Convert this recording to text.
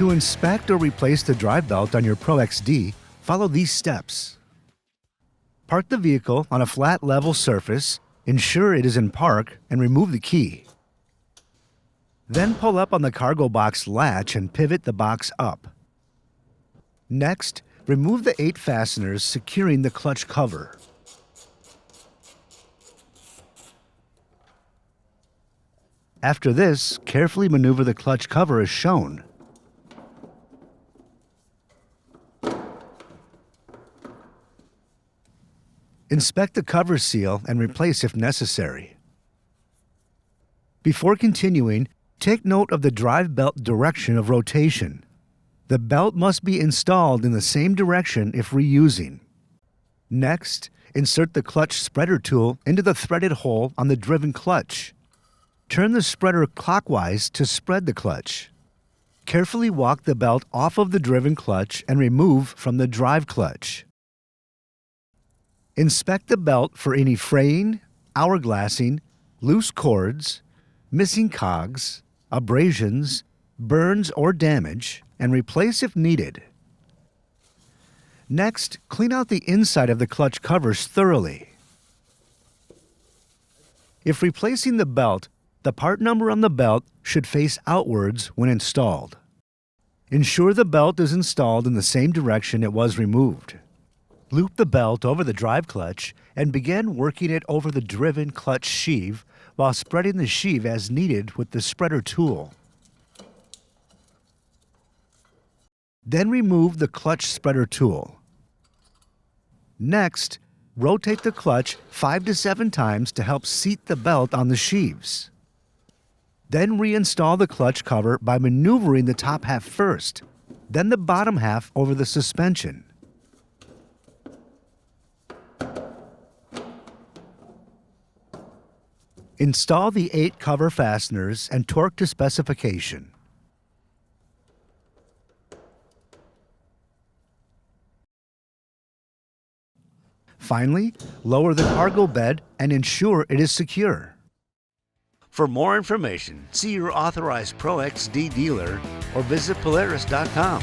To inspect or replace the drive belt on your Pro XD, follow these steps. Park the vehicle on a flat, level surface, ensure it is in park, and remove the key. Then pull up on the cargo box latch and pivot the box up. Next, remove the 8 fasteners securing the clutch cover. After this, carefully maneuver the clutch cover as shown. Inspect the cover seal and replace if necessary. Before continuing, take note of the drive belt direction of rotation. The belt must be installed in the same direction if reusing. Next, insert the clutch spreader tool into the threaded hole on the driven clutch. Turn the spreader clockwise to spread the clutch. Carefully walk the belt off of the driven clutch and remove from the drive clutch. Inspect the belt for any fraying, hourglassing, loose cords, missing cogs, abrasions, burns, or damage, and replace if needed. Next, clean out the inside of the clutch covers thoroughly. If replacing the belt, the part number on the belt should face outwards when installed. Ensure the belt is installed in the same direction it was removed. Loop the belt over the drive clutch and begin working it over the driven clutch sheave while spreading the sheave as needed with the spreader tool. Then remove the clutch spreader tool. Next, rotate the clutch 5 to 7 times to help seat the belt on the sheaves. Then reinstall the clutch cover by maneuvering the top half first, then the bottom half over the suspension. Install the 8 cover fasteners and torque to specification. Finally, lower the cargo bed and ensure it is secure. For more information, see your authorized Pro XD dealer or visit Polaris.com.